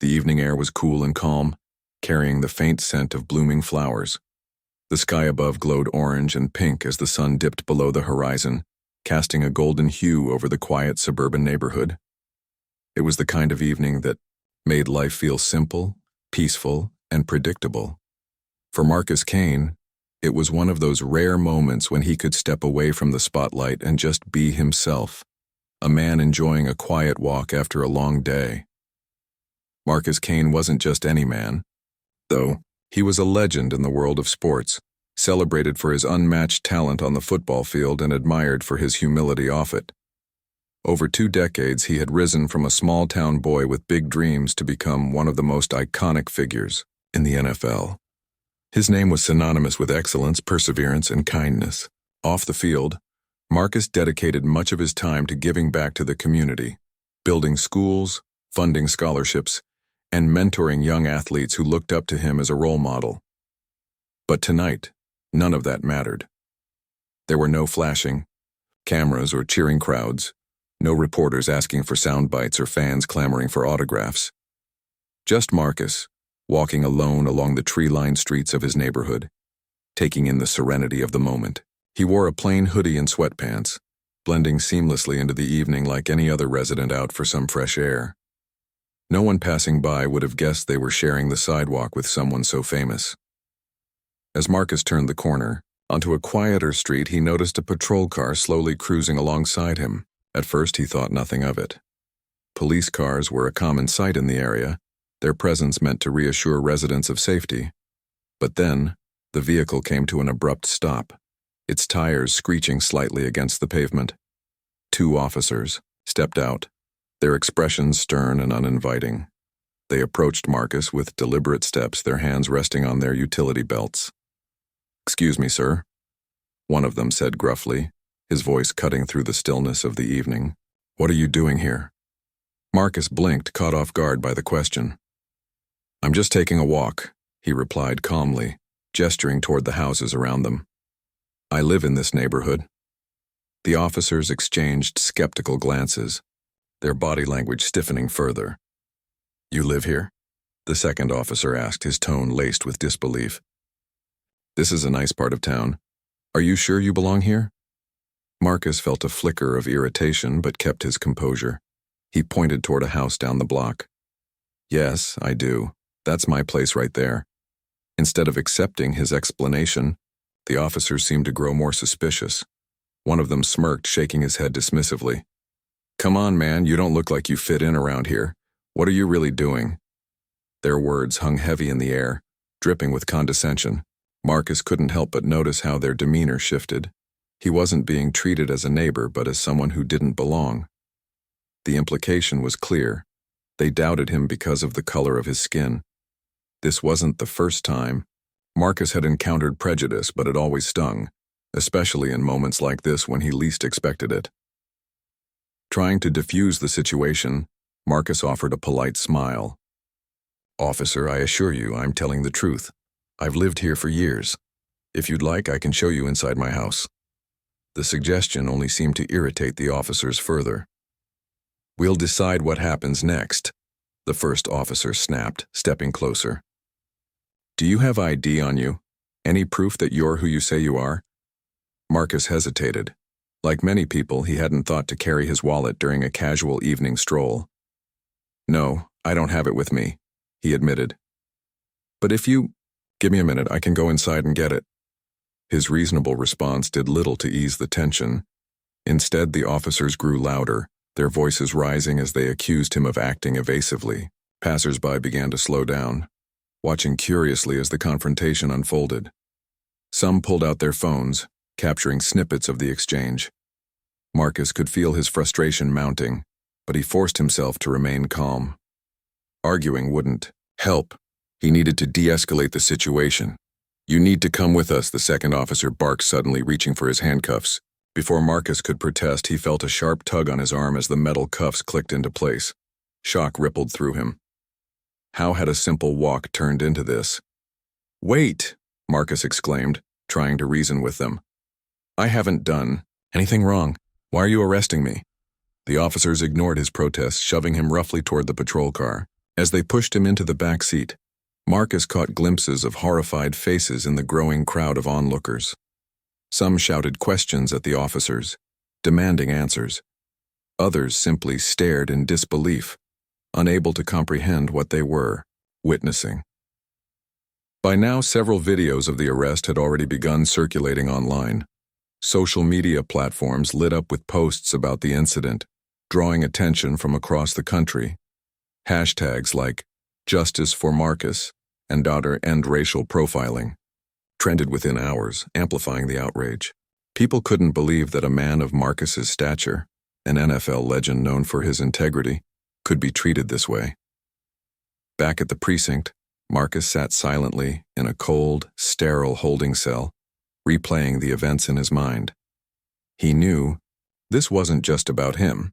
The evening air was cool and calm, carrying the faint scent of blooming flowers. The sky above glowed orange and pink as the sun dipped below the horizon, casting a golden hue over the quiet suburban neighborhood. It was the kind of evening that made life feel simple, peaceful, and predictable. For Marcus Kane, it was one of those rare moments when he could step away from the spotlight and just be himself, a man enjoying a quiet walk after a long day. Marcus Kane wasn't just any man, though. He was a legend in the world of sports, celebrated for his unmatched talent on the football field and admired for his humility off it. Over 2 decades, he had risen from a small-town boy with big dreams to become one of the most iconic figures in the NFL. His name was synonymous with excellence, perseverance, and kindness. Off the field, Marcus dedicated much of his time to giving back to the community, building schools, funding scholarships, and mentoring young athletes who looked up to him as a role model. But tonight, none of that mattered. There were no flashing cameras or cheering crowds, no reporters asking for sound bites or fans clamoring for autographs. Just Marcus, walking alone along the tree-lined streets of his neighborhood, taking in the serenity of the moment. He wore a plain hoodie and sweatpants, blending seamlessly into the evening like any other resident out for some fresh air. No one passing by would have guessed they were sharing the sidewalk with someone so famous. As Marcus turned the corner, onto a quieter street, he noticed a patrol car slowly cruising alongside him. At first, he thought nothing of it. Police cars were a common sight in the area, their presence meant to reassure residents of safety. But then, the vehicle came to an abrupt stop, its tires screeching slightly against the pavement. 2 officers stepped out, their expressions stern and uninviting. They approached Marcus with deliberate steps, their hands resting on their utility belts. "Excuse me, sir," one of them said gruffly, his voice cutting through the stillness of the evening. "What are you doing here?" Marcus blinked, caught off guard by the question. "I'm just taking a walk," he replied calmly, gesturing toward the houses around them. "I live in this neighborhood." The officers exchanged skeptical glances, their body language stiffening further. "You live here?" the second officer asked, his tone laced with disbelief. "This is a nice part of town. Are you sure you belong here?" Marcus felt a flicker of irritation but kept his composure. He pointed toward a house down the block. "Yes, I do. That's my place right there." Instead of accepting his explanation, the officers seemed to grow more suspicious. One of them smirked, shaking his head dismissively. "Come on, man, you don't look like you fit in around here. What are you really doing?" Their words hung heavy in the air, dripping with condescension. Marcus couldn't help but notice how their demeanor shifted. He wasn't being treated as a neighbor, but as someone who didn't belong. The implication was clear. They doubted him because of the color of his skin. This wasn't the first time. Marcus had encountered prejudice, but it always stung, especially in moments like this when he least expected it. Trying to diffuse the situation, Marcus offered a polite smile. "Officer, I assure you I'm telling the truth. I've lived here for years. If you'd like, I can show you inside my house." The suggestion only seemed to irritate the officers further. "We'll decide what happens next," the first officer snapped, stepping closer. "Do you have ID on you? Any proof that you're who you say you are?" Marcus hesitated. Like many people, he hadn't thought to carry his wallet during a casual evening stroll. "No, I don't have it with me," he admitted. "But if you... Give me a minute, I can go inside and get it." His reasonable response did little to ease the tension. Instead, the officers grew louder, their voices rising as they accused him of acting evasively. Passers-by began to slow down, watching curiously as the confrontation unfolded. Some pulled out their phones, capturing snippets of the exchange. Marcus could feel his frustration mounting, but he forced himself to remain calm. Arguing wouldn't help. He needed to de-escalate the situation. "You need to come with us," the second officer barked, suddenly reaching for his handcuffs. Before Marcus could protest, he felt a sharp tug on his arm as the metal cuffs clicked into place. Shock rippled through him. How had a simple walk turned into this? "Wait!" Marcus exclaimed, trying to reason with them. "I haven't done anything wrong. Why are you arresting me?" The officers ignored his protests, shoving him roughly toward the patrol car. As they pushed him into the back seat, Marcus caught glimpses of horrified faces in the growing crowd of onlookers. Some shouted questions at the officers, demanding answers. Others simply stared in disbelief, unable to comprehend what they were witnessing. By now, several videos of the arrest had already begun circulating online. Social media platforms lit up with posts about the incident, drawing attention from across the country. Hashtags like "Justice for Marcus" and "End racial profiling" trended within hours, amplifying the outrage. People couldn't believe that a man of Marcus's stature, an NFL legend known for his integrity, could be treated this way. Back at the precinct, Marcus sat silently in a cold, sterile holding cell, replaying the events in his mind. He knew this wasn't just about him.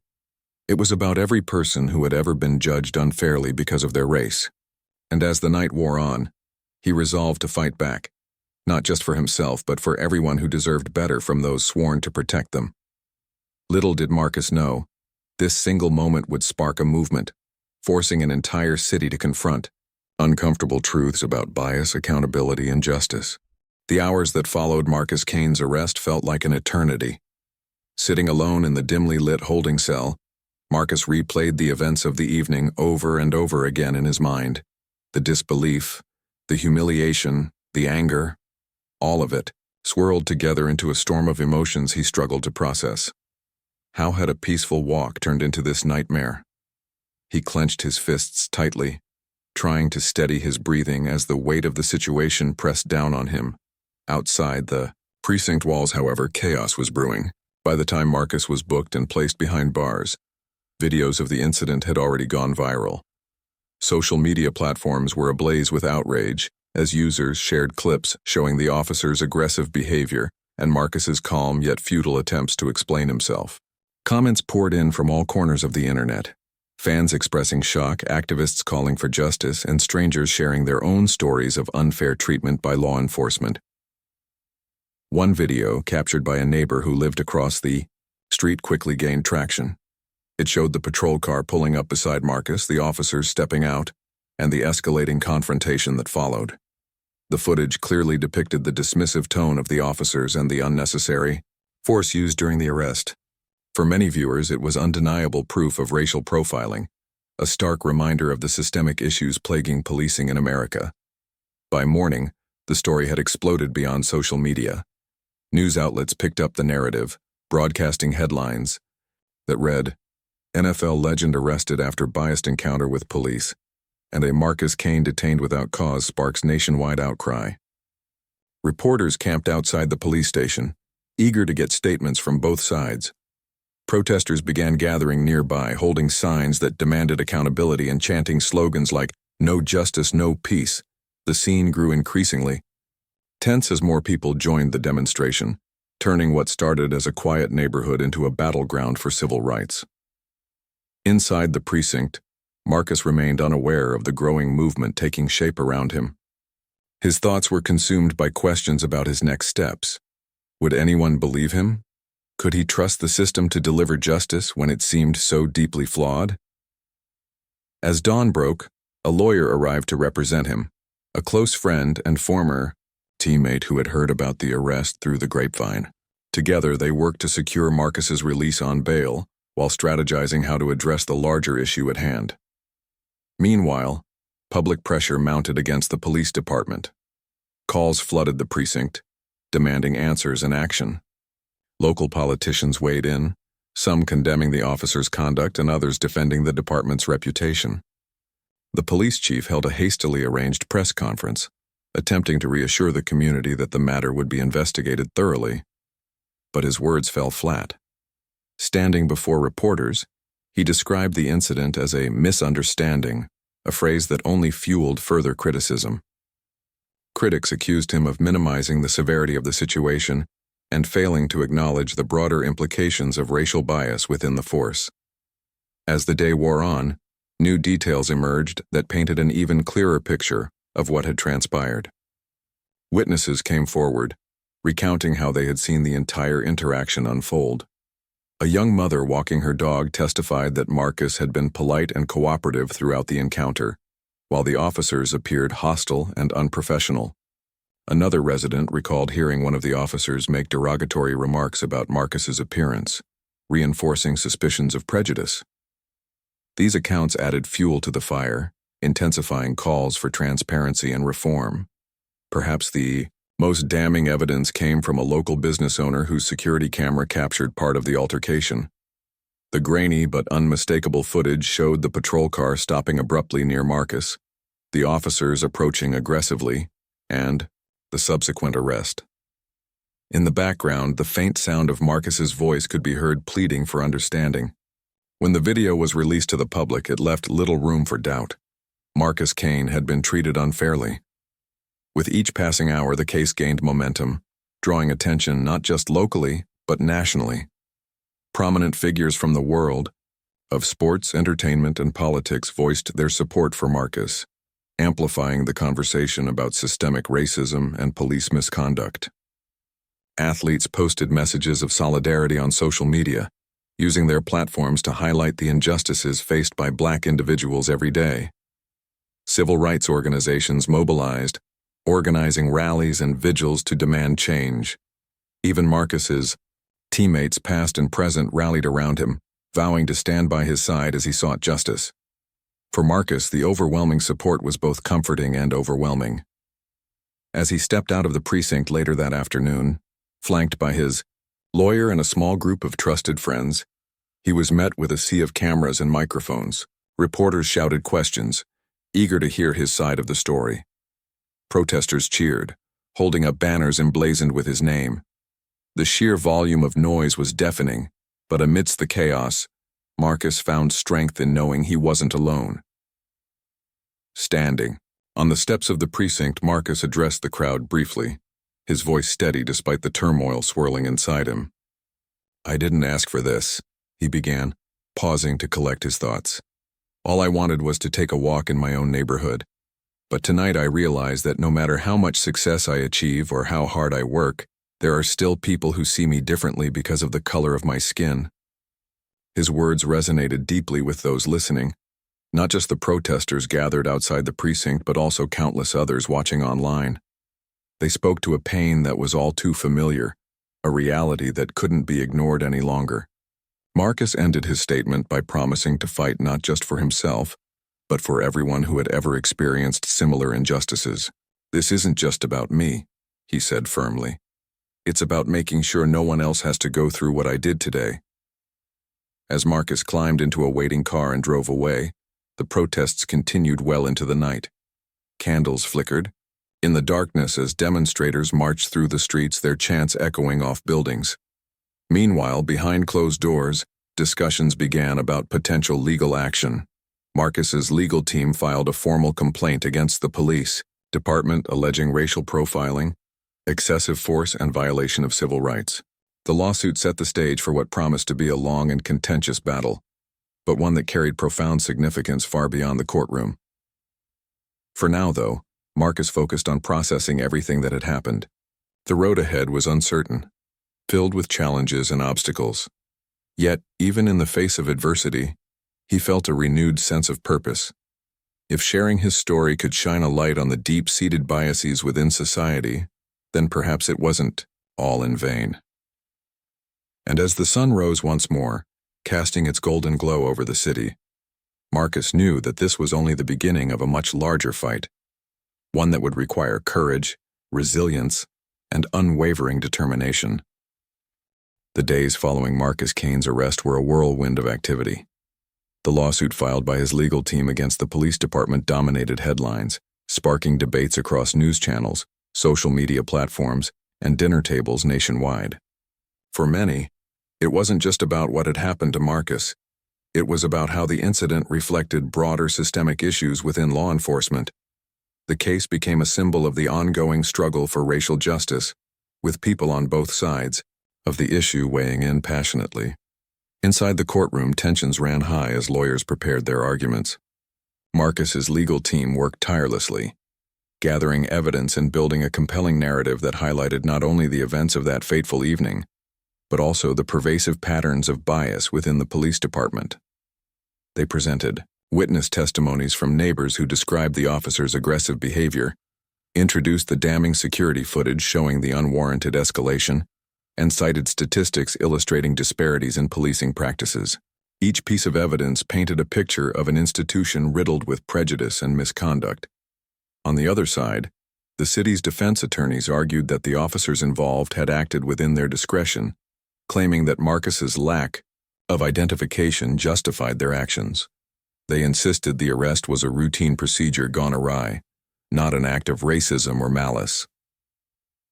It was about every person who had ever been judged unfairly because of their race. And as the night wore on, he resolved to fight back, not just for himself but for everyone who deserved better from those sworn to protect them. Little did Marcus know, this single moment would spark a movement, forcing an entire city to confront uncomfortable truths about bias, accountability, and justice. The hours that followed Marcus Kane's arrest felt like an eternity. Sitting alone in the dimly lit holding cell, Marcus replayed the events of the evening over and over again in his mind. The disbelief, the humiliation, the anger, all of it swirled together into a storm of emotions he struggled to process. How had a peaceful walk turned into this nightmare? He clenched his fists tightly, trying to steady his breathing as the weight of the situation pressed down on him. Outside the precinct walls, however, chaos was brewing. By the time Marcus was booked and placed behind bars, videos of the incident had already gone viral. Social media platforms were ablaze with outrage as users shared clips showing the officer's aggressive behavior and Marcus's calm yet futile attempts to explain himself. Comments poured in from all corners of the internet. Fans expressing shock, activists calling for justice, and strangers sharing their own stories of unfair treatment by law enforcement. One video, captured by a neighbor who lived across the street, quickly gained traction. It showed the patrol car pulling up beside Marcus, the officers stepping out, and the escalating confrontation that followed. The footage clearly depicted the dismissive tone of the officers and the unnecessary force used during the arrest. For many viewers, it was undeniable proof of racial profiling, a stark reminder of the systemic issues plaguing policing in America. By morning, the story had exploded beyond social media. News outlets picked up the narrative, broadcasting headlines that read, "NFL legend arrested after biased encounter with police," and "A Marcus Kane detained without cause sparks nationwide outcry." Reporters camped outside the police station, eager to get statements from both sides. Protesters began gathering nearby, holding signs that demanded accountability and chanting slogans like, "No justice, no peace." The scene grew increasingly tense as more people joined the demonstration, turning what started as a quiet neighborhood into a battleground for civil rights. Inside the precinct, Marcus remained unaware of the growing movement taking shape around him. His thoughts were consumed by questions about his next steps. Would anyone believe him? Could he trust the system to deliver justice when it seemed so deeply flawed? As dawn broke, a lawyer arrived to represent him, a close friend and former teammate who had heard about the arrest through the grapevine. Together, they worked to secure Marcus's release on bail while strategizing how to address the larger issue at hand. Meanwhile, public pressure mounted against the police department. Calls flooded the precinct, demanding answers and action. Local politicians weighed in, some condemning the officer's conduct and others defending the department's reputation. The police chief held a hastily arranged press conference, attempting to reassure the community that the matter would be investigated thoroughly. But his words fell flat. Standing before reporters, he described the incident as a misunderstanding, a phrase that only fueled further criticism. Critics accused him of minimizing the severity of the situation and failing to acknowledge the broader implications of racial bias within the force. As the day wore on, new details emerged that painted an even clearer picture of what had transpired. Witnesses came forward, recounting how they had seen the entire interaction unfold. A young mother walking her dog testified that Marcus had been polite and cooperative throughout the encounter, while the officers appeared hostile and unprofessional. Another resident recalled hearing one of the officers make derogatory remarks about Marcus's appearance, reinforcing suspicions of prejudice. These accounts added fuel to the fire, intensifying calls for transparency and reform. Perhaps the most damning evidence came from a local business owner whose security camera captured part of the altercation. The grainy but unmistakable footage showed the patrol car stopping abruptly near Marcus, the officers approaching aggressively, and the subsequent arrest. In the background, the faint sound of Marcus's voice could be heard pleading for understanding. When the video was released to the public, it left little room for doubt. Marcus Kane had been treated unfairly. With each passing hour, the case gained momentum, drawing attention not just locally, but nationally. Prominent figures from the world of sports, entertainment, and politics voiced their support for Marcus, amplifying the conversation about systemic racism and police misconduct. Athletes posted messages of solidarity on social media, using their platforms to highlight the injustices faced by Black individuals every day. Civil rights organizations mobilized, organizing rallies and vigils to demand change. Even Marcus's teammates, past and present, rallied around him, vowing to stand by his side as he sought justice. For Marcus, the overwhelming support was both comforting and overwhelming. As he stepped out of the precinct later that afternoon, flanked by his lawyer and a small group of trusted friends, he was met with a sea of cameras and microphones. Reporters shouted questions, eager to hear his side of the story. Protesters cheered, holding up banners emblazoned with his name. The sheer volume of noise was deafening, but amidst the chaos, Marcus found strength in knowing he wasn't alone. Standing on the steps of the precinct, Marcus addressed the crowd briefly, his voice steady despite the turmoil swirling inside him. "I didn't ask for this," he began, pausing to collect his thoughts. "All I wanted was to take a walk in my own neighborhood. But tonight I realize that no matter how much success I achieve or how hard I work, there are still people who see me differently because of the color of my skin." His words resonated deeply with those listening, not just the protesters gathered outside the precinct, but also countless others watching online. They spoke to a pain that was all too familiar, a reality that couldn't be ignored any longer. Marcus ended his statement by promising to fight not just for himself, but for everyone who had ever experienced similar injustices. "This isn't just about me," he said firmly. "It's about making sure no one else has to go through what I did today." As Marcus climbed into a waiting car and drove away, the protests continued well into the night. Candles flickered in the darkness as demonstrators marched through the streets, their chants echoing off buildings. Meanwhile, behind closed doors, discussions began about potential legal action. Marcus's legal team filed a formal complaint against the police department alleging racial profiling, excessive force, and violation of civil rights. The lawsuit set the stage for what promised to be a long and contentious battle, but one that carried profound significance far beyond the courtroom. For now, though, Marcus focused on processing everything that had happened. The road ahead was uncertain, filled with challenges and obstacles. Yet, even in the face of adversity, he felt a renewed sense of purpose. If sharing his story could shine a light on the deep-seated biases within society, then perhaps it wasn't all in vain. And as the sun rose once more, casting its golden glow over the city, Marcus knew that this was only the beginning of a much larger fight, one that would require courage, resilience, and unwavering determination. The days following Marcus Kane's arrest were a whirlwind of activity. The lawsuit filed by his legal team against the police department dominated headlines, sparking debates across news channels, social media platforms, and dinner tables nationwide. For many, it wasn't just about what had happened to Marcus. It was about how the incident reflected broader systemic issues within law enforcement. The case became a symbol of the ongoing struggle for racial justice, with people on both sides of the issue weighing in passionately. Inside the courtroom, tensions ran high as lawyers prepared their arguments. Marcus's legal team worked tirelessly, gathering evidence and building a compelling narrative that highlighted not only the events of that fateful evening, but also the pervasive patterns of bias within the police department. They presented witness testimonies from neighbors who described the officers' aggressive behavior, introduced the damning security footage showing the unwarranted escalation, and cited statistics illustrating disparities in policing practices. Each piece of evidence painted a picture of an institution riddled with prejudice and misconduct. On the other side, the city's defense attorneys argued that the officers involved had acted within their discretion, claiming that Marcus's lack of identification justified their actions. They insisted the arrest was a routine procedure gone awry, not an act of racism or malice.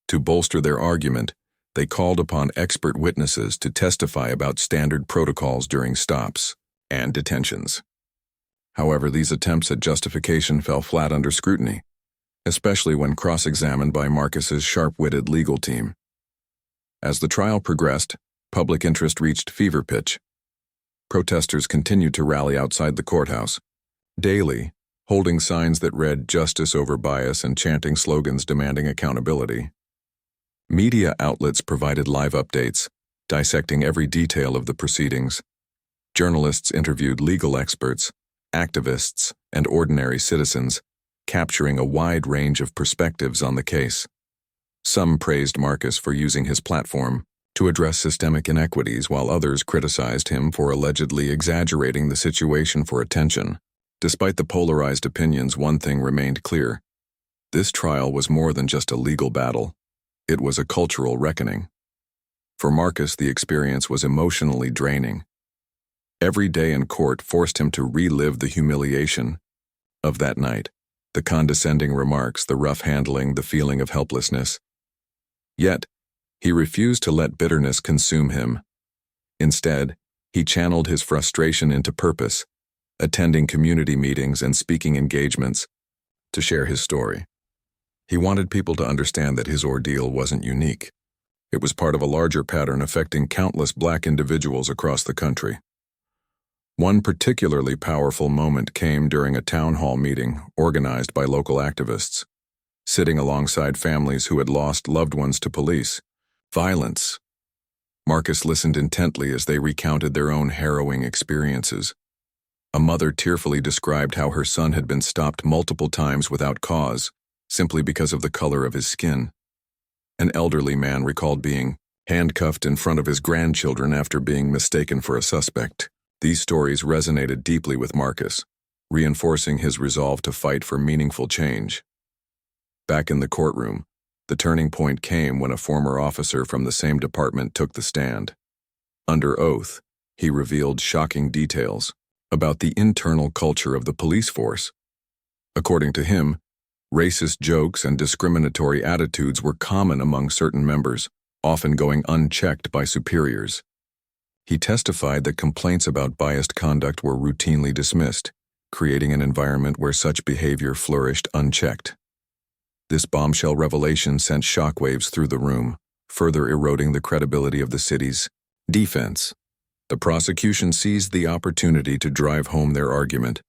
To bolster their argument, they called upon expert witnesses to testify about standard protocols during stops and detentions. However, these attempts at justification fell flat under scrutiny, especially when cross-examined by Marcus's sharp-witted legal team. As the trial progressed, public interest reached fever pitch. Protesters continued to rally outside the courthouse, daily, holding signs that read "Justice over bias" and chanting slogans demanding accountability. Media outlets provided live updates, dissecting every detail of the proceedings. Journalists interviewed legal experts, activists, and ordinary citizens, capturing a wide range of perspectives on the case. Some praised Marcus for using his platform to address systemic inequities, while others criticized him for allegedly exaggerating the situation for attention. Despite the polarized opinions, one thing remained clear. This trial was more than just a legal battle. It was a cultural reckoning. For Marcus, the experience was emotionally draining. Every day in court forced him to relive the humiliation of that night, the condescending remarks, the rough handling, the feeling of helplessness. Yet, he refused to let bitterness consume him. Instead, he channeled his frustration into purpose, attending community meetings and speaking engagements to share his story. He wanted people to understand that his ordeal wasn't unique. It was part of a larger pattern affecting countless Black individuals across the country. One particularly powerful moment came during a town hall meeting organized by local activists. Sitting alongside families who had lost loved ones to police violence, Marcus listened intently as they recounted their own harrowing experiences. A mother tearfully described how her son had been stopped multiple times without cause, simply because of the color of his skin. An elderly man recalled being handcuffed in front of his grandchildren after being mistaken for a suspect. These stories resonated deeply with Marcus, reinforcing his resolve to fight for meaningful change. Back in the courtroom, the turning point came when a former officer from the same department took the stand. Under oath, he revealed shocking details about the internal culture of the police force. According to him, racist jokes and discriminatory attitudes were common among certain members, often going unchecked by superiors. He testified that complaints about biased conduct were routinely dismissed, creating an environment where such behavior flourished unchecked. This bombshell revelation sent shockwaves through the room, further eroding the credibility of the city's defense. The prosecution seized the opportunity to drive home their argument.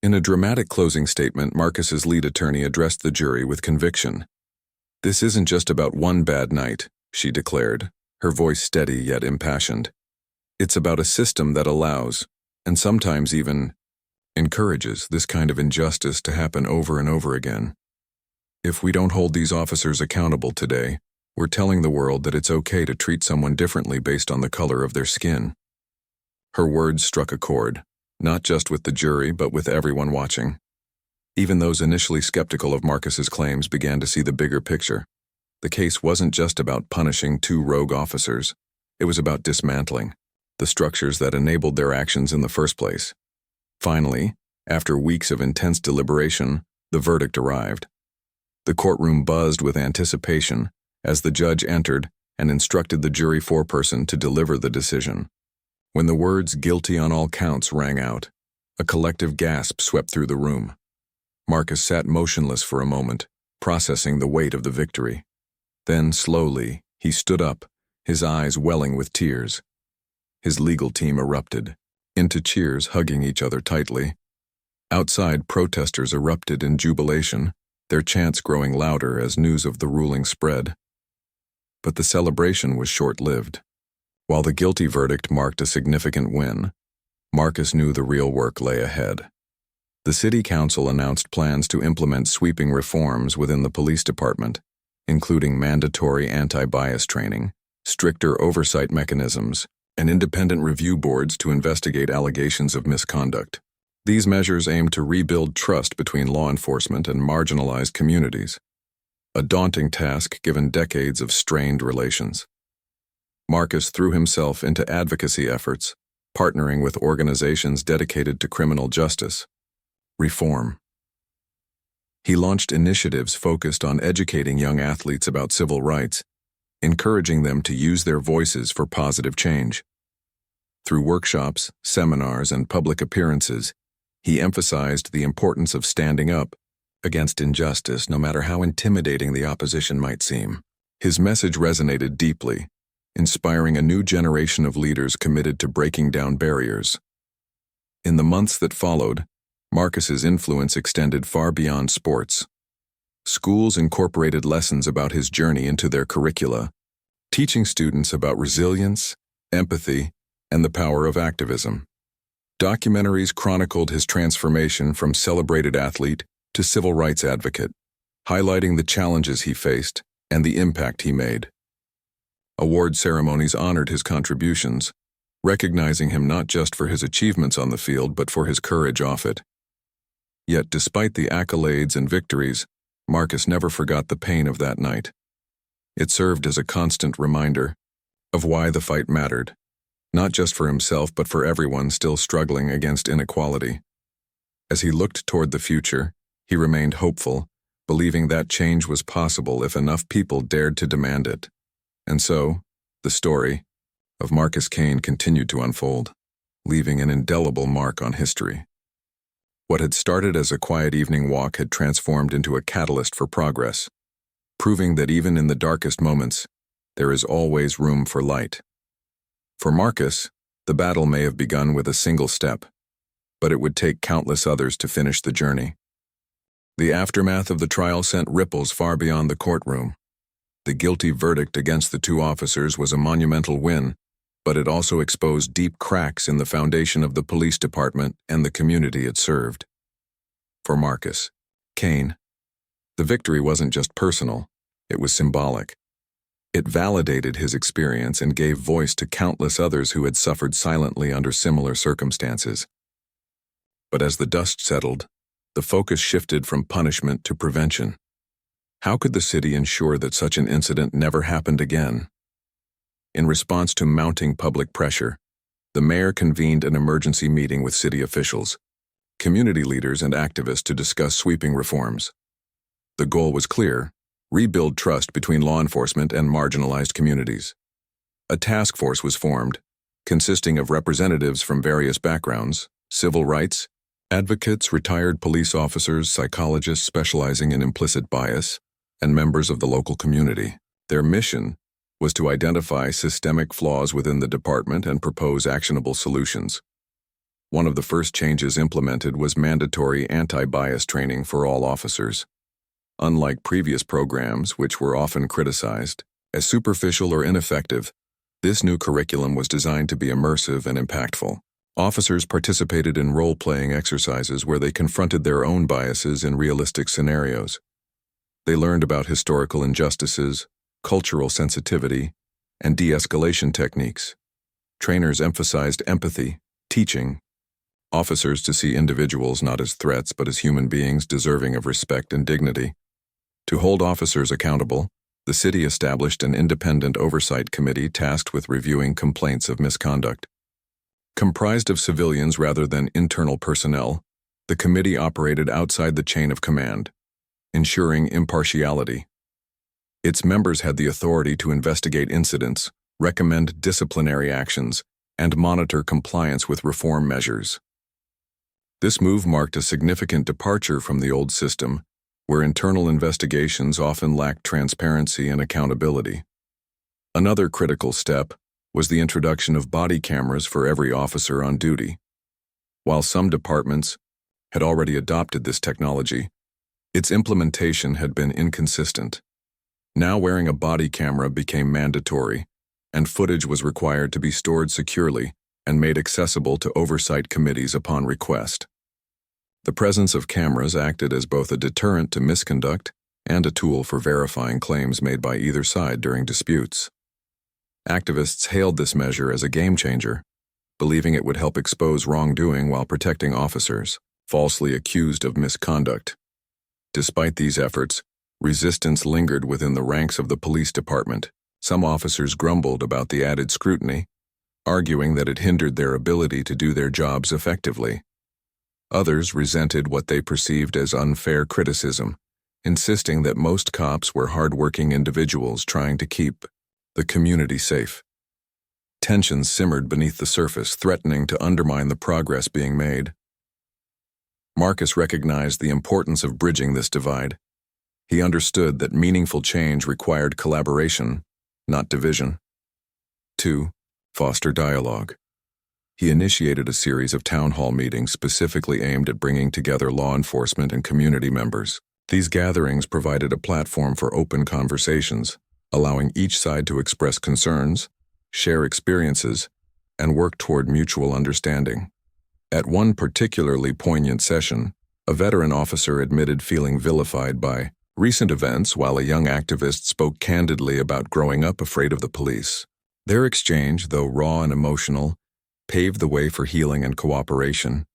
In a dramatic closing statement, Marcus's lead attorney addressed the jury with conviction. "This isn't just about one bad night," she declared, her voice steady yet impassioned. "It's about a system that allows, and sometimes even encourages, this kind of injustice to happen over and over again. If we don't hold these officers accountable today, we're telling the world that it's okay to treat someone differently based on the color of their skin." Her words struck a chord, not just with the jury but with everyone watching. Even those initially skeptical of Marcus's claims began to see the bigger picture. The case wasn't just about punishing two rogue officers. It was about dismantling the structures that enabled their actions in the first place. Finally, after weeks of intense deliberation, the verdict arrived. The courtroom buzzed with anticipation as the judge entered and instructed the jury foreperson to deliver the decision. When the words "guilty on all counts" rang out, a collective gasp swept through the room. Marcus sat motionless for a moment, processing the weight of the victory. Then, slowly, he stood up, his eyes welling with tears. His legal team erupted into cheers, hugging each other tightly. Outside, protesters erupted in jubilation, their chants growing louder as news of the ruling spread. But the celebration was short-lived. While the guilty verdict marked a significant win, Marcus knew the real work lay ahead. The city council announced plans to implement sweeping reforms within the police department, including mandatory anti-bias training, stricter oversight mechanisms, and independent review boards to investigate allegations of misconduct. These measures aim to rebuild trust between law enforcement and marginalized communities, a daunting task given decades of strained relations. Marcus threw himself into advocacy efforts, partnering with organizations dedicated to criminal justice reform. He launched initiatives focused on educating young athletes about civil rights, encouraging them to use their voices for positive change. Through workshops, seminars, and public appearances, he emphasized the importance of standing up against injustice, no matter how intimidating the opposition might seem. His message resonated deeply, inspiring a new generation of leaders committed to breaking down barriers. In the months that followed, Marcus's influence extended far beyond sports. Schools incorporated lessons about his journey into their curricula, teaching students about resilience, empathy, and the power of activism. Documentaries chronicled his transformation from celebrated athlete to civil rights advocate, highlighting the challenges he faced and the impact he made. Award ceremonies honored his contributions, recognizing him not just for his achievements on the field but for his courage off it. Yet despite the accolades and victories, Marcus never forgot the pain of that night. It served as a constant reminder of why the fight mattered, not just for himself but for everyone still struggling against inequality. As he looked toward the future, he remained hopeful, believing that change was possible if enough people dared to demand it. And so, the story of Marcus Kane continued to unfold, leaving an indelible mark on history. What had started as a quiet evening walk had transformed into a catalyst for progress, proving that even in the darkest moments, there is always room for light. For Marcus, the battle may have begun with a single step, but it would take countless others to finish the journey. The aftermath of the trial sent ripples far beyond the courtroom. The guilty verdict against the two officers was a monumental win, but it also exposed deep cracks in the foundation of the police department and the community it served. For Marcus Kane, the victory wasn't just personal, it was symbolic. It validated his experience and gave voice to countless others who had suffered silently under similar circumstances. But as the dust settled, the focus shifted from punishment to prevention. How could the city ensure that such an incident never happened again? In response to mounting public pressure, the mayor convened an emergency meeting with city officials, community leaders, and activists to discuss sweeping reforms. The goal was clear: rebuild trust between law enforcement and marginalized communities. A task force was formed, consisting of representatives from various backgrounds: civil rights, advocates, retired police officers, psychologists specializing in implicit bias, and members of the local community. Their mission was to identify systemic flaws within the department and propose actionable solutions. One of the first changes implemented was mandatory anti-bias training for all officers. Unlike previous programs, which were often criticized as superficial or ineffective, this new curriculum was designed to be immersive and impactful. Officers participated in role-playing exercises where they confronted their own biases in realistic scenarios. They learned about historical injustices, cultural sensitivity, and de-escalation techniques. Trainers emphasized empathy, teaching officers to see individuals not as threats but as human beings deserving of respect and dignity. To hold officers accountable, the city established an independent oversight committee tasked with reviewing complaints of misconduct. Comprised of civilians rather than internal personnel, the committee operated outside the chain of command, ensuring impartiality. Its members had the authority to investigate incidents, recommend disciplinary actions, and monitor compliance with reform measures. This move marked a significant departure from the old system, where internal investigations often lacked transparency and accountability. Another critical step was the introduction of body cameras for every officer on duty. While some departments had already adopted this technology, its implementation had been inconsistent. Now wearing a body camera became mandatory, and footage was required to be stored securely and made accessible to oversight committees upon request. The presence of cameras acted as both a deterrent to misconduct and a tool for verifying claims made by either side during disputes. Activists hailed this measure as a game-changer, believing it would help expose wrongdoing while protecting officers falsely accused of misconduct. Despite these efforts, resistance lingered within the ranks of the police department. Some officers grumbled about the added scrutiny, arguing that it hindered their ability to do their jobs effectively. Others resented what they perceived as unfair criticism, insisting that most cops were hard-working individuals trying to keep the community safe. Tensions simmered beneath the surface, threatening to undermine the progress being made. Marcus recognized the importance of bridging this divide. He understood that meaningful change required collaboration, not division. 2. Foster dialogue. He initiated a series of town hall meetings specifically aimed at bringing together law enforcement and community members. These gatherings provided a platform for open conversations, allowing each side to express concerns, share experiences, and work toward mutual understanding. At one particularly poignant session, a veteran officer admitted feeling vilified by recent events while a young activist spoke candidly about growing up afraid of the police. Their exchange, though raw and emotional, paved the way for healing and cooperation.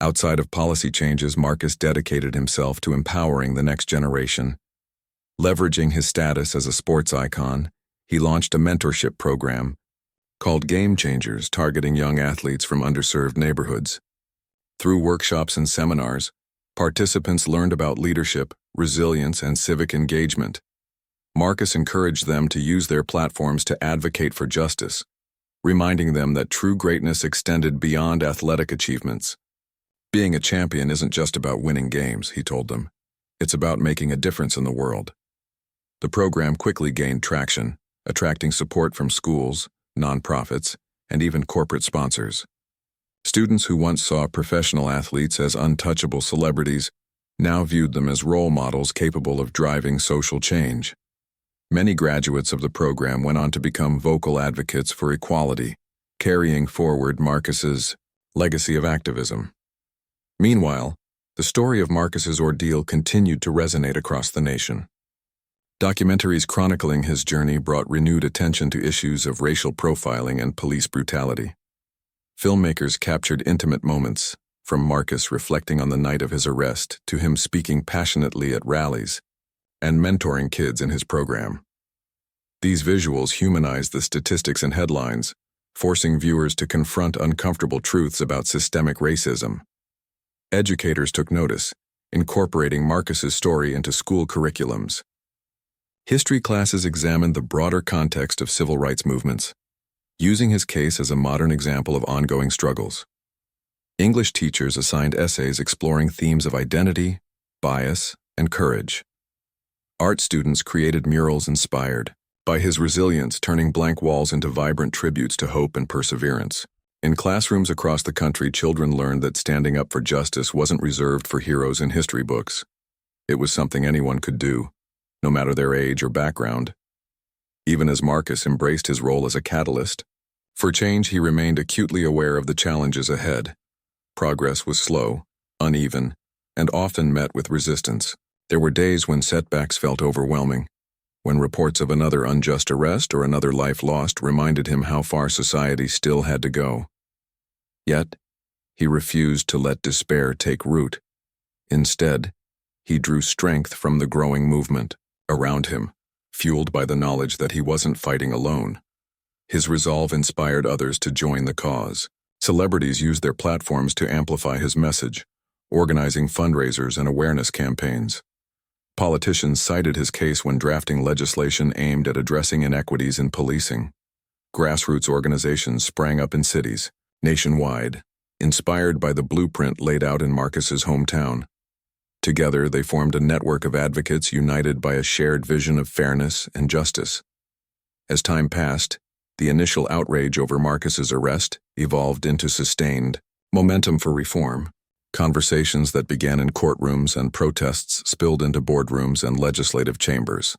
Outside of policy changes, Marcus dedicated himself to empowering the next generation. Leveraging his status as a sports icon, he launched a mentorship program called Game Changers, targeting young athletes from underserved neighborhoods. Through workshops and seminars, participants learned about leadership, resilience, and civic engagement. Marcus encouraged them to use their platforms to advocate for justice, reminding them that true greatness extended beyond athletic achievements. Being a champion isn't just about winning games, he told them. It's about making a difference in the world. The program quickly gained traction, attracting support from schools, nonprofits, and even corporate sponsors. Students who once saw professional athletes as untouchable celebrities now viewed them as role models capable of driving social change. Many graduates of the program went on to become vocal advocates for equality, carrying forward Marcus's legacy of activism. Meanwhile, the story of Marcus's ordeal continued to resonate across the nation. Documentaries chronicling his journey brought renewed attention to issues of racial profiling and police brutality. Filmmakers captured intimate moments, from Marcus reflecting on the night of his arrest to him speaking passionately at rallies and mentoring kids in his program. These visuals humanized the statistics and headlines, forcing viewers to confront uncomfortable truths about systemic racism. Educators took notice, incorporating Marcus's story into school curriculums. History classes examined the broader context of civil rights movements, using his case as a modern example of ongoing struggles. English teachers assigned essays exploring themes of identity, bias, and courage. Art students created murals inspired by his resilience, turning blank walls into vibrant tributes to hope and perseverance. In classrooms across the country, children learned that standing up for justice wasn't reserved for heroes in history books. It was something anyone could do, no matter their age or background. Even as Marcus embraced his role as a catalyst for change, he remained acutely aware of the challenges ahead. Progress was slow, uneven, and often met with resistance. There were days when setbacks felt overwhelming, when reports of another unjust arrest or another life lost reminded him how far society still had to go. Yet, he refused to let despair take root. Instead, he drew strength from the growing movement around him, fueled by the knowledge that he wasn't fighting alone. His resolve inspired others to join the cause. Celebrities used their platforms to amplify his message, organizing fundraisers and awareness campaigns. Politicians cited his case when drafting legislation aimed at addressing inequities in policing. Grassroots organizations sprang up in cities, nationwide, inspired by the blueprint laid out in Marcus's hometown. Together, they formed a network of advocates united by a shared vision of fairness and justice. As time passed, the initial outrage over Marcus's arrest evolved into sustained momentum for reform. Conversations that began in courtrooms and protests spilled into boardrooms and legislative chambers.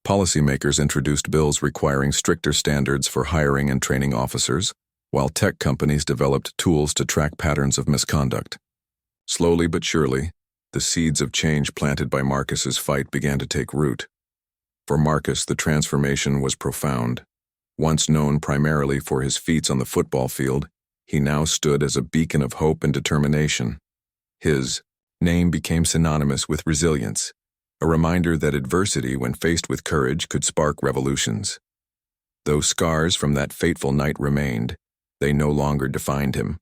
Policymakers introduced bills requiring stricter standards for hiring and training officers, while tech companies developed tools to track patterns of misconduct. Slowly but surely, the seeds of change planted by Marcus's fight began to take root. For Marcus, the transformation was profound. Once known primarily for his feats on the football field, he now stood as a beacon of hope and determination. His name became synonymous with resilience, a reminder that adversity, when faced with courage, could spark revolutions. Though scars from that fateful night remained, they no longer defined him.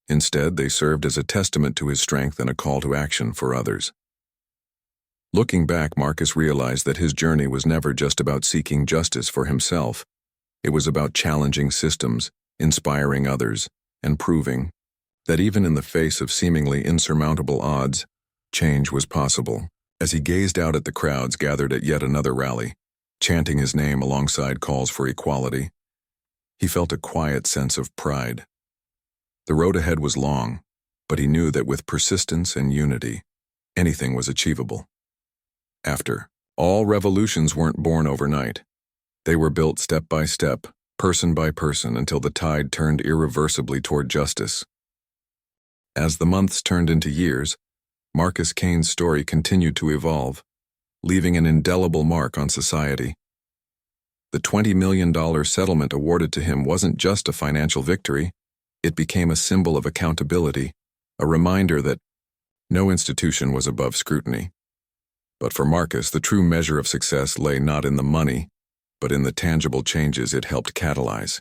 Instead, they served as a testament to his strength and a call to action for others. Looking back, Marcus realized that his journey was never just about seeking justice for himself. It was about challenging systems, inspiring others, and proving that even in the face of seemingly insurmountable odds, change was possible. As he gazed out at the crowds gathered at yet another rally, chanting his name alongside calls for equality, he felt a quiet sense of pride. The road ahead was long, but he knew that with persistence and unity, anything was achievable. After all, revolutions weren't born overnight. They were built step by step, person by person, until the tide turned irreversibly toward justice. As the months turned into years, Marcus Kane's story continued to evolve, leaving an indelible mark on society. The $20 million settlement awarded to him wasn't just a financial victory. It became a symbol of accountability, a reminder that no institution was above scrutiny. But for Marcus, the true measure of success lay not in the money, but in the tangible changes it helped catalyze.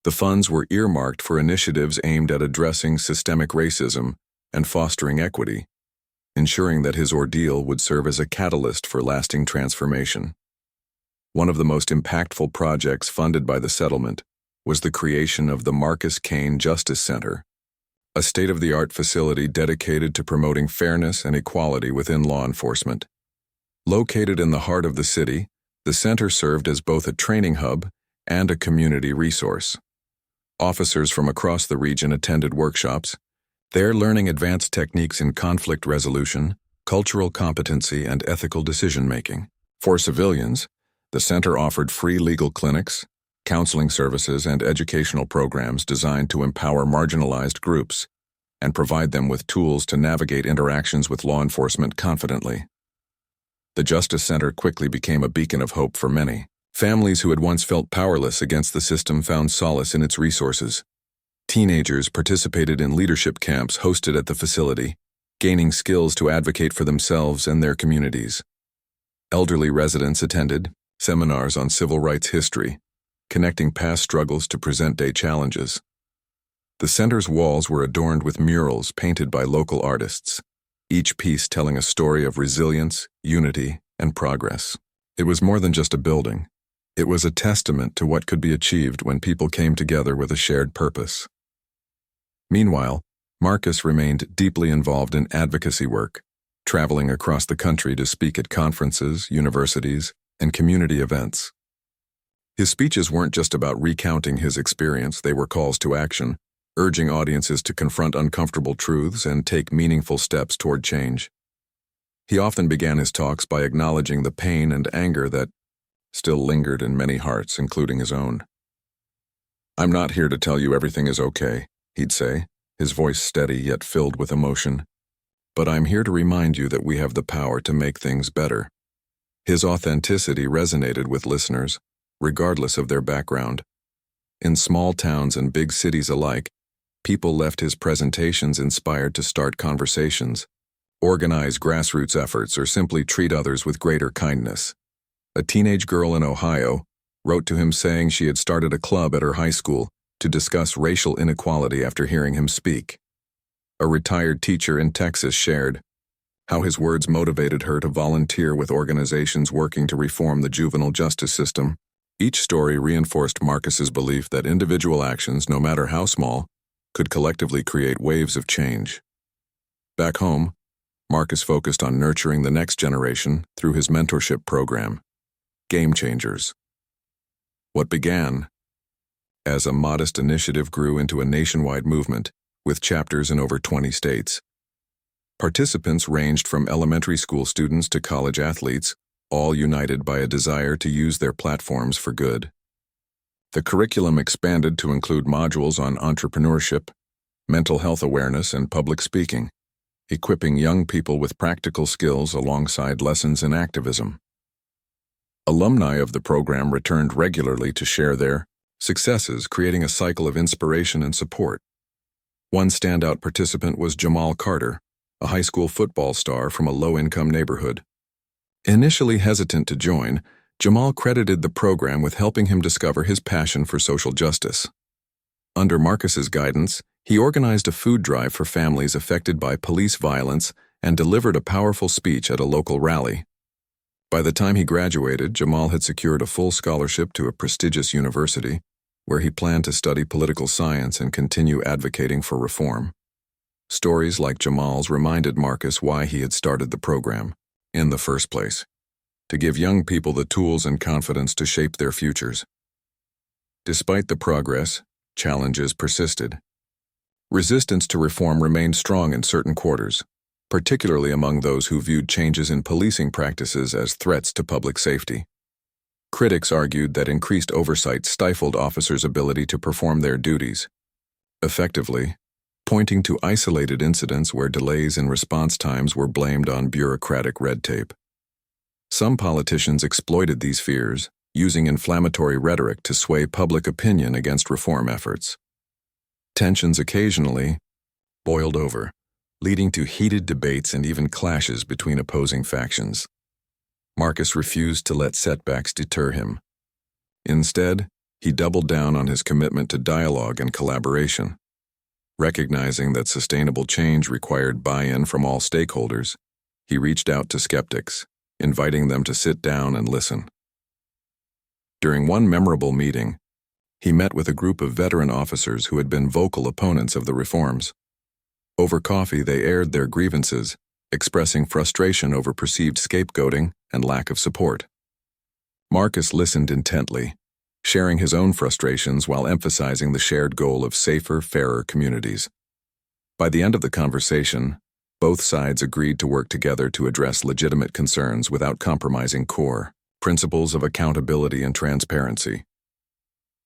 The funds were earmarked for initiatives aimed at addressing systemic racism and fostering equity, ensuring that his ordeal would serve as a catalyst for lasting transformation. One of the most impactful projects funded by the settlement was the creation of the Marcus Kane Justice Center, a state-of-the-art facility dedicated to promoting fairness and equality within law enforcement. Located in the heart of the city, the center served as both a training hub and a community resource. Officers from across the region attended workshops, there learning advanced techniques in conflict resolution, cultural competency, and ethical decision-making. For civilians, the center offered free legal clinics, counseling services, and educational programs designed to empower marginalized groups and provide them with tools to navigate interactions with law enforcement confidently. The Justice Center quickly became a beacon of hope for many. Families who had once felt powerless against the system found solace in its resources. Teenagers participated in leadership camps hosted at the facility, gaining skills to advocate for themselves and their communities. Elderly residents attended seminars on civil rights history, connecting past struggles to present-day challenges. The center's walls were adorned with murals painted by local artists, each piece telling a story of resilience, unity, and progress. It was more than just a building. It was a testament to what could be achieved when people came together with a shared purpose. Meanwhile, Marcus remained deeply involved in advocacy work, traveling across the country to speak at conferences, universities, and community events. His speeches weren't just about recounting his experience, they were calls to action, urging audiences to confront uncomfortable truths and take meaningful steps toward change. He often began his talks by acknowledging the pain and anger that still lingered in many hearts, including his own. "I'm not here to tell you everything is okay," he'd say, his voice steady yet filled with emotion. "But I'm here to remind you that we have the power to make things better." His authenticity resonated with listeners, regardless of their background. In small towns and big cities alike, people left his presentations inspired to start conversations, organize grassroots efforts, or simply treat others with greater kindness. A teenage girl in Ohio wrote to him saying she had started a club at her high school to discuss racial inequality after hearing him speak. A retired teacher in Texas shared how his words motivated her to volunteer with organizations working to reform the juvenile justice system. Each story reinforced Marcus's belief that individual actions, no matter how small, could collectively create waves of change. Back home, Marcus focused on nurturing the next generation through his mentorship program, Game Changers. What began as a modest initiative grew into a nationwide movement, with chapters in over 20 states. Participants ranged from elementary school students to college athletes, all united by a desire to use their platforms for good. The curriculum expanded to include modules on entrepreneurship, mental health awareness, and public speaking, equipping young people with practical skills alongside lessons in activism. Alumni of the program returned regularly to share their successes, creating a cycle of inspiration and support. One standout participant was Jamal Carter, a high school football star from a low-income neighborhood. Initially hesitant to join, Jamal credited the program with helping him discover his passion for social justice. Under Marcus's guidance, he organized a food drive for families affected by police violence and delivered a powerful speech at a local rally. By the time he graduated, Jamal had secured a full scholarship to a prestigious university, where he planned to study political science and continue advocating for reform. Stories like Jamal's reminded Marcus why he had started the program in the first place: to give young people the tools and confidence to shape their futures. Despite the progress, challenges persisted. Resistance to reform remained strong in certain quarters, particularly among those who viewed changes in policing practices as threats to public safety. Critics argued that increased oversight stifled officers' ability to perform their duties effectively, pointing to isolated incidents where delays in response times were blamed on bureaucratic red tape. Some politicians exploited these fears, using inflammatory rhetoric to sway public opinion against reform efforts. Tensions occasionally boiled over, leading to heated debates and even clashes between opposing factions. Marcus refused to let setbacks deter him. Instead, he doubled down on his commitment to dialogue and collaboration. Recognizing that sustainable change required buy-in from all stakeholders, he reached out to skeptics, inviting them to sit down and listen. During one memorable meeting, he met with a group of veteran officers who had been vocal opponents of the reforms. Over coffee, they aired their grievances, expressing frustration over perceived scapegoating and lack of support. Marcus listened intently, sharing his own frustrations while emphasizing the shared goal of safer, fairer communities. By the end of the conversation, both sides agreed to work together to address legitimate concerns without compromising core principles of accountability and transparency.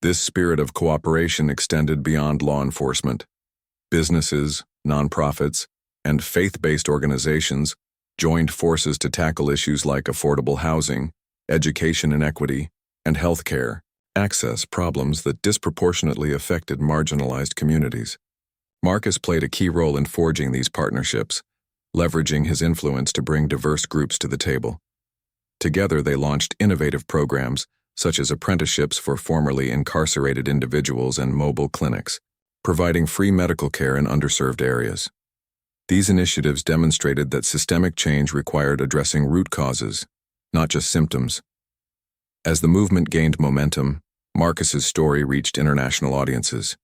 This spirit of cooperation extended beyond law enforcement. Businesses, nonprofits, and faith-based organizations joined forces to tackle issues like affordable housing, education inequity, and healthcare access problems that disproportionately affected marginalized communities. Marcus played a key role in forging these partnerships, leveraging his influence to bring diverse groups to the table. Together, they launched innovative programs such as apprenticeships for formerly incarcerated individuals and mobile clinics, providing free medical care in underserved areas. These initiatives demonstrated that systemic change required addressing root causes, not just symptoms. As the movement gained momentum, Marcus's story reached international audiences.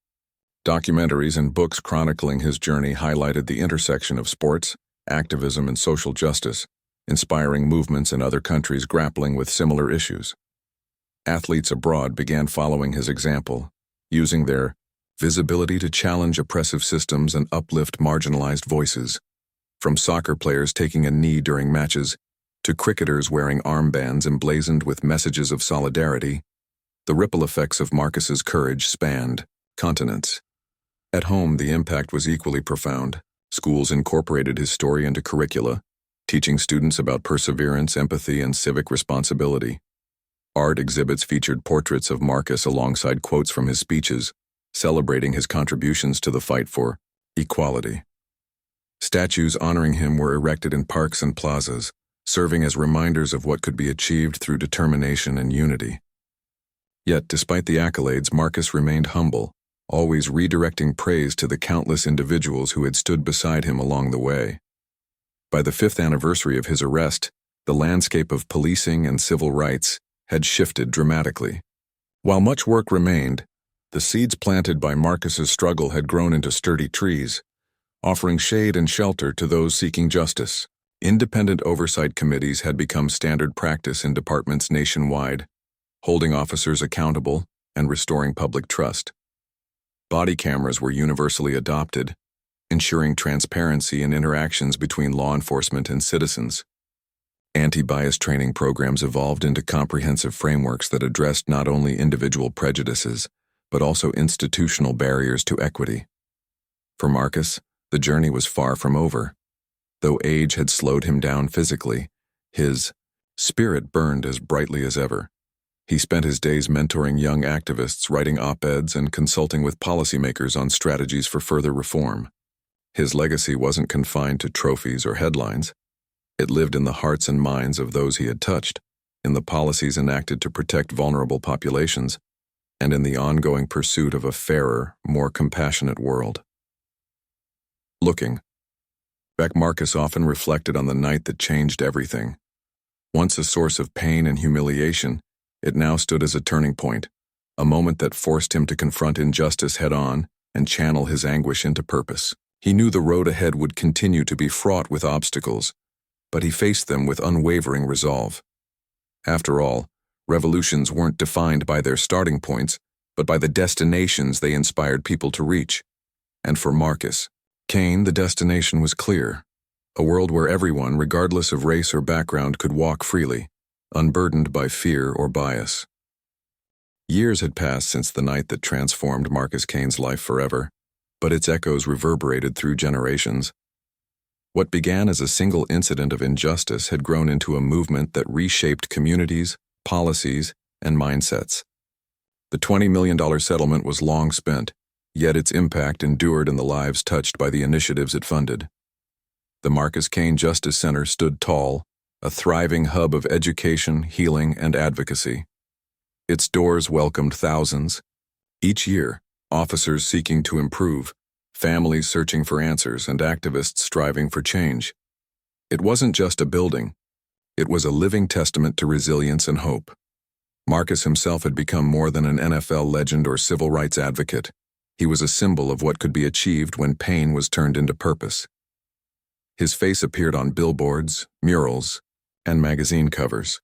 Documentaries and books chronicling his journey highlighted the intersection of sports, activism, and social justice, inspiring movements in other countries grappling with similar issues. Athletes abroad began following his example, using their visibility to challenge oppressive systems and uplift marginalized voices. From soccer players taking a knee during matches to cricketers wearing armbands emblazoned with messages of solidarity, the ripple effects of Marcus's courage spanned continents. At home, the impact was equally profound. Schools incorporated his story into curricula, teaching students about perseverance, empathy, and civic responsibility. Art exhibits featured portraits of Marcus alongside quotes from his speeches, celebrating his contributions to the fight for equality. Statues honoring him were erected in parks and plazas, serving as reminders of what could be achieved through determination and unity. Yet, despite the accolades, Marcus remained humble, always redirecting praise to the countless individuals who had stood beside him along the way. By the 5th anniversary of his arrest, the landscape of policing and civil rights had shifted dramatically. While much work remained, the seeds planted by Marcus's struggle had grown into sturdy trees, offering shade and shelter to those seeking justice. Independent oversight committees had become standard practice in departments nationwide, holding officers accountable and restoring public trust. Body cameras were universally adopted, ensuring transparency in interactions between law enforcement and citizens. Anti-bias training programs evolved into comprehensive frameworks that addressed not only individual prejudices, but also institutional barriers to equity. For Marcus, the journey was far from over. Though age had slowed him down physically, his spirit burned as brightly as ever. He spent his days mentoring young activists, writing op-eds, and consulting with policymakers on strategies for further reform. His legacy wasn't confined to trophies or headlines. It lived in the hearts and minds of those he had touched, in the policies enacted to protect vulnerable populations, and in the ongoing pursuit of a fairer, more compassionate world. Looking back, Marcus often reflected on the night that changed everything. Once a source of pain and humiliation, it now stood as a turning point, a moment that forced him to confront injustice head-on and channel his anguish into purpose. He knew the road ahead would continue to be fraught with obstacles, but he faced them with unwavering resolve. After all, revolutions weren't defined by their starting points, but by the destinations they inspired people to reach. And for Marcus Kane, the destination was clear: a world where everyone, regardless of race or background, could walk freely, unburdened by fear or bias. Years had passed since the night that transformed Marcus Kane's life forever, but its echoes reverberated through generations. What began as a single incident of injustice had grown into a movement that reshaped communities, policies, and mindsets. The $20 million settlement was long spent, yet its impact endured in the lives touched by the initiatives it funded. The Marcus Kane Justice Center stood tall, a thriving hub of education, healing, and advocacy. Its doors welcomed thousands. Each year, officers seeking to improve, families searching for answers, and activists striving for change. It wasn't just a building. It was a living testament to resilience and hope. Marcus himself had become more than an NFL legend or civil rights advocate. He was a symbol of what could be achieved when pain was turned into purpose. His face appeared on billboards, murals, and magazine covers,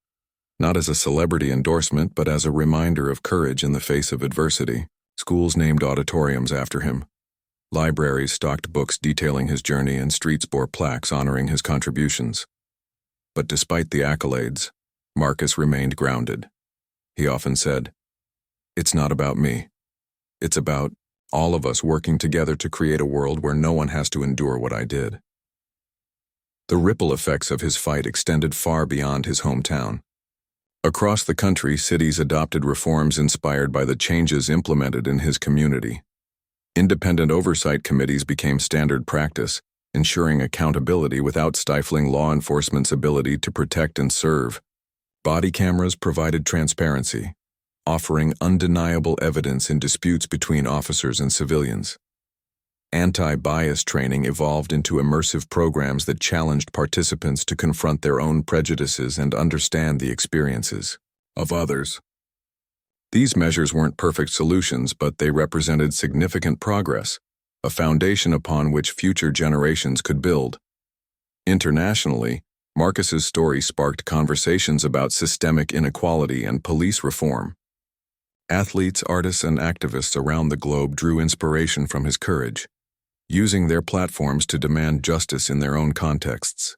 not as a celebrity endorsement, but as a reminder of courage in the face of adversity. Schools named auditoriums after him. Libraries stocked books detailing his journey, and streets bore plaques honoring his contributions. But despite the accolades, Marcus remained grounded. He often said, "It's not about me. It's about all of us working together to create a world where no one has to endure what I did." The ripple effects of his fight extended far beyond his hometown. Across the country, cities adopted reforms inspired by the changes implemented in his community. Independent oversight committees became standard practice, ensuring accountability without stifling law enforcement's ability to protect and serve. Body cameras provided transparency, offering undeniable evidence in disputes between officers and civilians. Anti-bias training evolved into immersive programs that challenged participants to confront their own prejudices and understand the experiences of others. These measures weren't perfect solutions, but they represented significant progress, a foundation upon which future generations could build. Internationally, Marcus's story sparked conversations about systemic inequality and police reform. Athletes, artists, and activists around the globe drew inspiration from his courage, using their platforms to demand justice in their own contexts.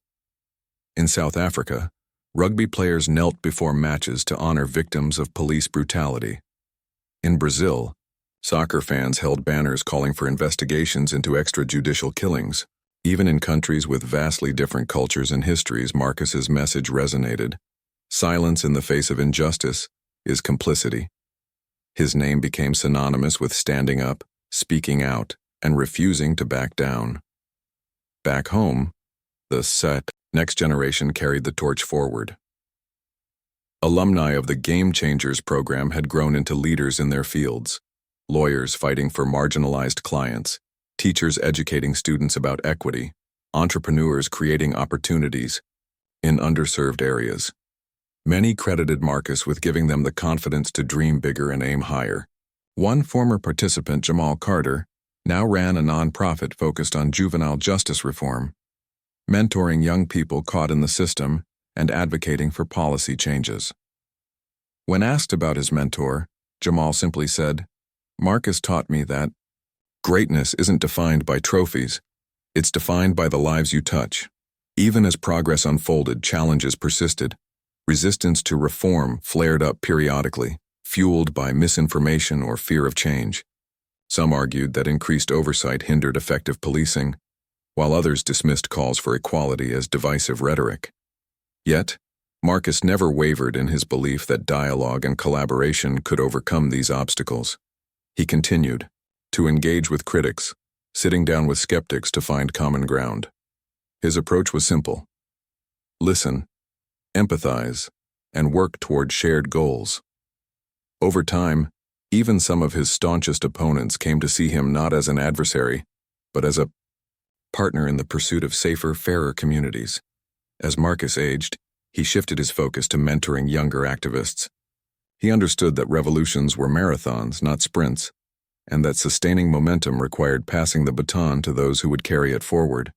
In South Africa, rugby players knelt before matches to honor victims of police brutality. In Brazil, soccer fans held banners calling for investigations into extrajudicial killings. Even in countries with vastly different cultures and histories, Marcus's message resonated. Silence in the face of injustice is complicity. His name became synonymous with standing up, speaking out, and refusing to back down. Back home, the next generation carried the torch forward. Alumni of the Game Changers program had grown into leaders in their fields, lawyers fighting for marginalized clients, teachers educating students about equity, entrepreneurs creating opportunities in underserved areas. Many credited Marcus with giving them the confidence to dream bigger and aim higher. One former participant, Jamal Carter, now ran a nonprofit focused on juvenile justice reform, mentoring young people caught in the system and advocating for policy changes. When asked about his mentor, Jamal simply said, "Marcus taught me that greatness isn't defined by trophies, it's defined by the lives you touch." Even as progress unfolded, challenges persisted. Resistance to reform flared up periodically, fueled by misinformation or fear of change. Some argued that increased oversight hindered effective policing, while others dismissed calls for equality as divisive rhetoric. Yet, Marcus never wavered in his belief that dialogue and collaboration could overcome these obstacles. He continued to engage with critics, sitting down with skeptics to find common ground. His approach was simple: listen, empathize, and work toward shared goals. Over time, even some of his staunchest opponents came to see him not as an adversary, but as a partner in the pursuit of safer, fairer communities. As Marcus aged, he shifted his focus to mentoring younger activists. He understood that revolutions were marathons, not sprints, and that sustaining momentum required passing the baton to those who would carry it forward.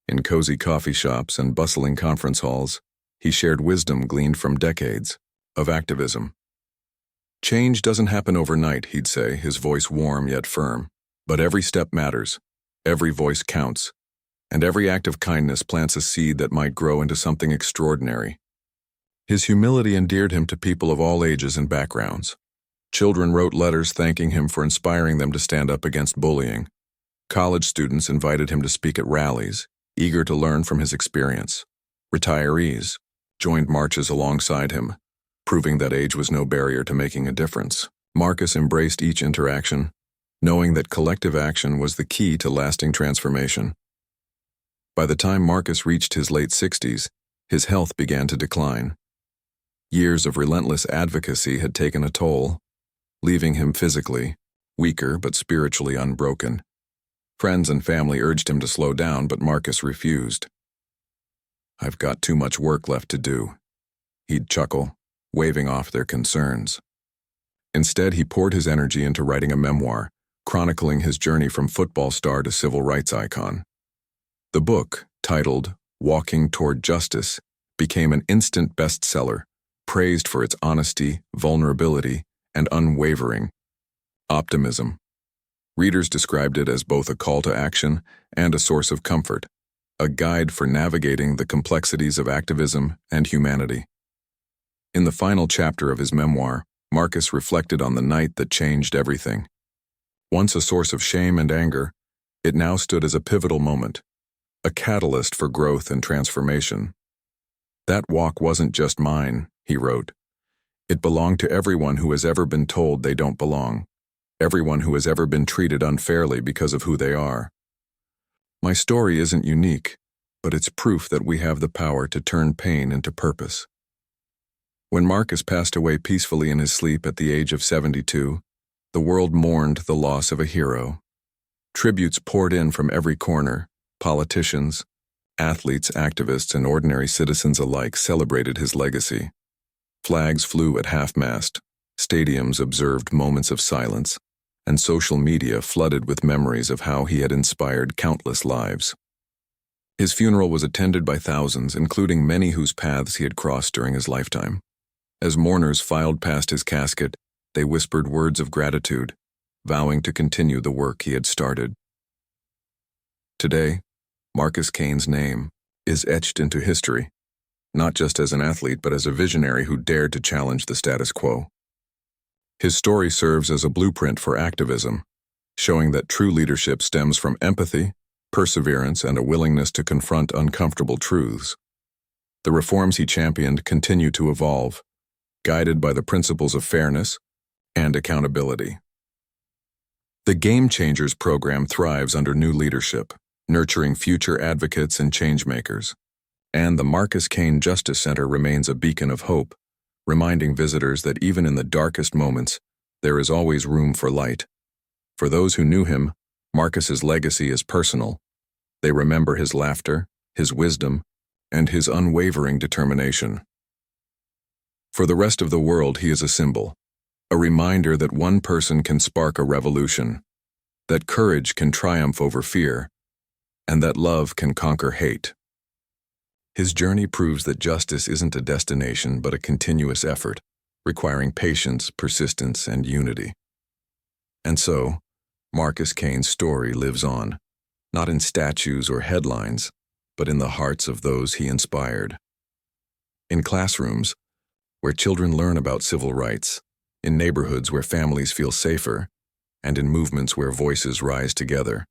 In cozy coffee shops and bustling conference halls, he shared wisdom gleaned from decades of activism. Change doesn't happen overnight, he'd say, his voice warm yet firm. But every step matters, every voice counts, and every act of kindness plants a seed that might grow into something extraordinary. His humility endeared him to people of all ages and backgrounds. Children wrote letters thanking him for inspiring them to stand up against bullying. College students invited him to speak at rallies, eager to learn from his experience. Retirees joined marches alongside him, proving that age was no barrier to making a difference. Marcus embraced each interaction, knowing that collective action was the key to lasting transformation. By the time Marcus reached his late 60s, his health began to decline. Years of relentless advocacy had taken a toll, leaving him physically weaker but spiritually unbroken. Friends and family urged him to slow down, but Marcus refused. "I've got too much work left to do," he'd chuckle, waving off their concerns. Instead, he poured his energy into writing a memoir, chronicling his journey from football star to civil rights icon. The book, titled Walking Toward Justice, became an instant bestseller, praised for its honesty, vulnerability, and unwavering optimism. Readers described it as both a call to action and a source of comfort, a guide for navigating the complexities of activism and humanity. In the final chapter of his memoir, Marcus reflected on the night that changed everything. Once a source of shame and anger, it now stood as a pivotal moment, a catalyst for growth and transformation. "That walk wasn't just mine," he wrote. "It belonged to everyone who has ever been told they don't belong, everyone who has ever been treated unfairly because of who they are. My story isn't unique, but it's proof that we have the power to turn pain into purpose." When Marcus passed away peacefully in his sleep at the age of 72, the world mourned the loss of a hero. Tributes poured in from every corner. Politicians, athletes, activists, and ordinary citizens alike celebrated his legacy. Flags flew at half-mast, stadiums observed moments of silence, and social media flooded with memories of how he had inspired countless lives. His funeral was attended by thousands, including many whose paths he had crossed during his lifetime. As mourners filed past his casket, they whispered words of gratitude, vowing to continue the work he had started. Today, Marcus Kane's name is etched into history, not just as an athlete but as a visionary who dared to challenge the status quo. His story serves as a blueprint for activism, showing that true leadership stems from empathy, perseverance, and a willingness to confront uncomfortable truths. The reforms he championed continue to evolve, guided by the principles of fairness and accountability. The Game Changers program thrives under new leadership, nurturing future advocates and changemakers. And the Marcus Kane Justice Center remains a beacon of hope, reminding visitors that even in the darkest moments, there is always room for light. For those who knew him, Marcus's legacy is personal. They remember his laughter, his wisdom, and his unwavering determination. For the rest of the world, he is a symbol, a reminder that one person can spark a revolution, that courage can triumph over fear, and that love can conquer hate. His journey proves that justice isn't a destination but a continuous effort, requiring patience, persistence, and unity. And so, Marcus Kane's story lives on, not in statues or headlines, but in the hearts of those he inspired. In classrooms, where children learn about civil rights, in neighborhoods where families feel safer, and in movements where voices rise together,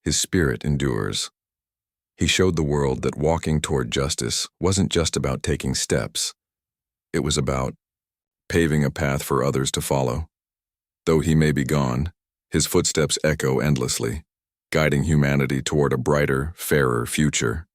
his spirit endures. He showed the world that walking toward justice wasn't just about taking steps. It was about paving a path for others to follow. Though he may be gone, his footsteps echo endlessly, guiding humanity toward a brighter, fairer future.